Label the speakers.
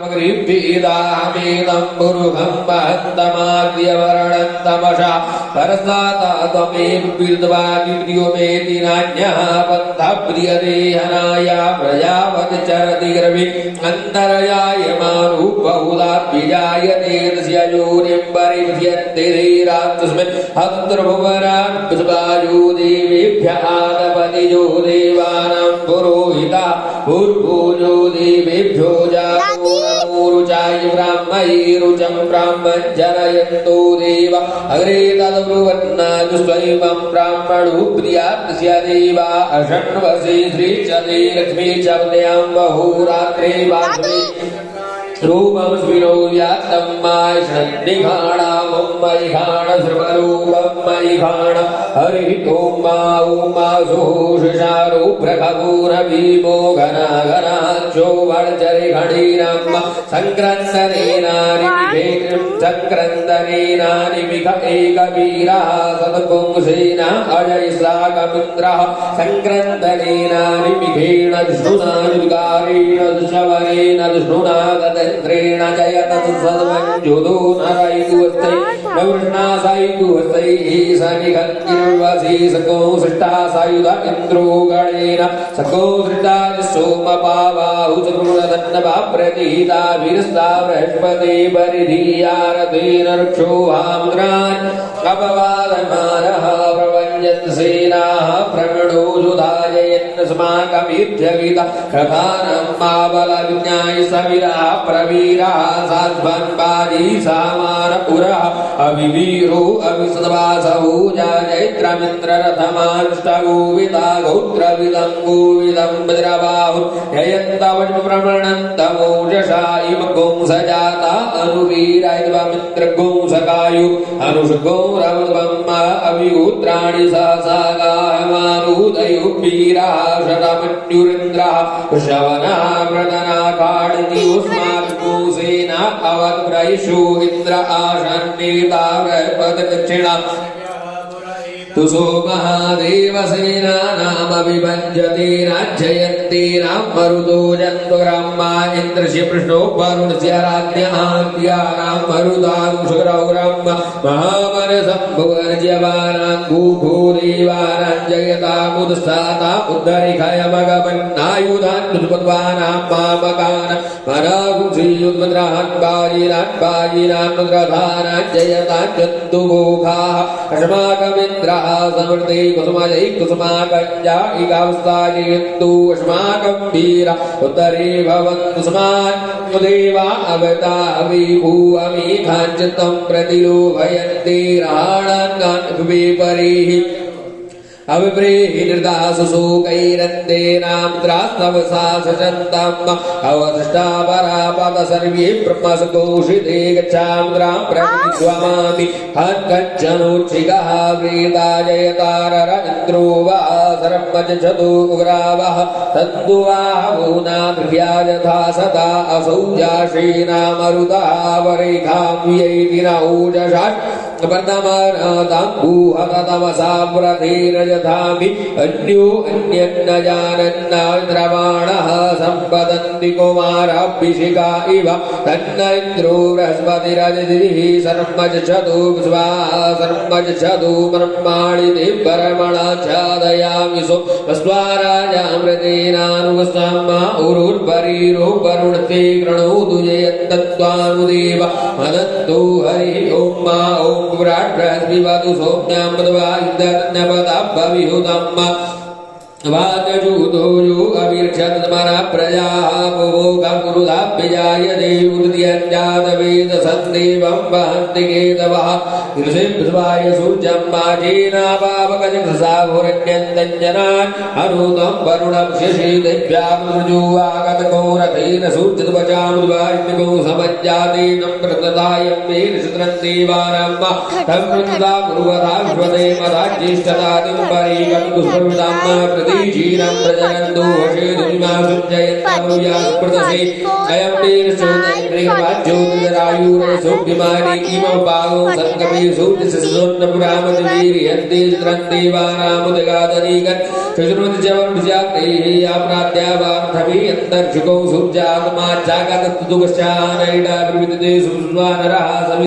Speaker 1: ग्रीपीदामेदं पुरुषं महन्तमाद्यवरणन्तमशा परस्ताता त्वमेव विद्वादिप्रियो मेति नान्यः पन्थः प्रियदेहनाया प्रजावत् चरति गर्भे अन्तरयायमानुबहुधाद्विजायते तस्य योनिं परिपश्यन्ते धीरात्तस्मिन् हन्तर्भुवनान् विश्वायो देवेभ्यः आदपतिजो देवानां पुरोहिता भूर्भुजो देवेभ्यो जातो ूरुचाय ब्राह्मैरुचं ब्राह्मञ्जनयन्तो देव अग्रे तद्ब्रुवन्नाजुस्वैवं ब्राह्मणो प्रियात्स्य देवा अषण्वसे श्रीचते लक्ष्मी च पदयां बहुरात्रे वासवे रूपं स्विनो यात्तं मायषन्निघाणामं मयिघाण सर्वरूपं मयिघाण हरिः ॐ मा सोषशारो प्रखपूरभीमो घनाघनाक्षो वर्जरिघणीरं सङ्क्रन्दनेनानिमिख एकवीरः सद्पुंसेन अजयसाकमिन्द्रः सङ्क्रन्दनेनानिमिखेण विष्णुनानुविकारेण दुष्वरेण विष्णुना तदन्त्रेण जयतत्सद्मञ्जुदो नरैकुवस्तै नवृष्णासायुवस्तै सनिघन्तिर्वसी सको सृष्टा सायुध इन्द्रो गणेन सको सृष्टा सोमपावाहु चक्रुरदन्नवा प्रतीता वीरस्ता बृहस्पति परिधीयारतेन रक्षोहामुद्रान् अपवादमानः प्रवञ्जन्सेनाः प्रणो युधाजयन्नस्माकमीध्यविता प्रधानं माबलविज्ञाय सविरः प्रवीरः साध्वन्पादी सामानपुरः अविवीरो अविसद्वासौ जयत्रमिन्द्ररथमानुष्टगोविदा गौत्रविदं गोविदं भद्रबाहु जयन्तवज्प्रमणन्तमोजसा इव गोंसजाता अनुवीरैवमित्रगोंसकायु अनुषगौरवम् अभिगोत्राणि सहसा गायमानुदयो वीराः शतमन्युरिन्द्रः श्रवणः प्रदनाकाणितिस्माद्गोसेना अवद्रैषु इन्द्र आशन्नेता बृहस्पतिदक्षिणा तु सोमहादेवसेनानामभिभञ्जते राज्ययन्ते मरुतो जन्तु ब्रह्मा इन्द्रस्य पृष्णो वरुणस्य राज्ञाद्यानां मरुतानुशुक्रौ ब्रह्म महामनसम्भुवर्ज्यवानां भूभूदेवानां जयतामुत्साता उद्धरिखयमगमन्नायुधान् दुष्पद्वानां मामकान् मरागुंसीयुद्मद्रान् बाजीनान् मुद्रधानां जयतां जन्तु गोखाः अस्माकमिन्द्रः समृद्धि कुसुमजै कुसुमाकञ्जा इकावस्थायन्तु अस्माकं वीर उत्तरे भवन्तु स्मान् देवा अवता अविभूवमेघाञ्चित्तं प्रतिलोभयन्ति राणान् विपरीः अविप्रेहिर्दासुशोकैरन्तेनामुद्रास्तवसा सचन्तम् अवशिष्टा परापद सर्वे ब्रह्मसकोषिते गच्छामुद्रां प्रविद्वमामि हन्कञ्चनोच्छिकः प्रीता जयतारर इन्द्रो वा सर्वमजच्छतु उग्रावः तन्दुवाहवोना गृह्या यथा सदा असौ जाषेणामरुतः वरेखां व्यैति न ऊजषात् वर्धमानाताम्बूहतमसा पुरधीर यथामि अन्यो अन्यन्न जानन्नाद्रवाणः सम्पदन्ति कुमाराभिषिका इव तन्न इन्द्रो बृहस्पतिरदितिः सर्वमजच्छतु स्वाहा सर्वमजच्छतु ब्रह्माणि ते परमणाच्छादयामि स्वस्वाराजामृतेनानुवस्ताम् उरुर्वरीरो वरुणते गृणोतु जयन्तत्वानुदेव मदन्तो हरिः ॐ मा ॐ विराट् बृहस्पतिवतु सौम्यां मध्वा इन्द्रन्नपदाभ्यविहुतम् वाचूतो अवीक्षतमरा प्रजाः पुवोगमुरुदाभ्यजायते उद्यञ्जातवेदसन्देवं वहन्ति केतवः ऋषिभ्युवाय सूर्यं वाजेनापावकजघसाघोरण्यन्तञ्जनान् अनुतं वरुणं शशिदेभ्यामृजुवागतघोरथेन सूर्यद्वचामुद्वारिण्यगो समज्जातेनं प्रततायं मे ऋषित्रं देवानां तं वृन्दा कुर्वता विश्वदेवता ज्येष्ठतादिं परीकं दुष्प्रवृतां प्रति क्षीरं प्रजनन्तु वशेदुमिमासुं जयन्तौ यास्पृतसे अयं वीरशोदरायुरेशोऽभिमानी इमं पागो सङ्गमेशोऽन्नपुरामतिवीर्यन्ते चित्रन्देवानामुदगादनीगन् शशुर्मति च वरुणस्याग्नैः याप्राद्यावार्थभियन्तर्षुकौ सूर्यात्मा चागतस्तु दुःश्चानैडा प्रविदते सुस्वानरः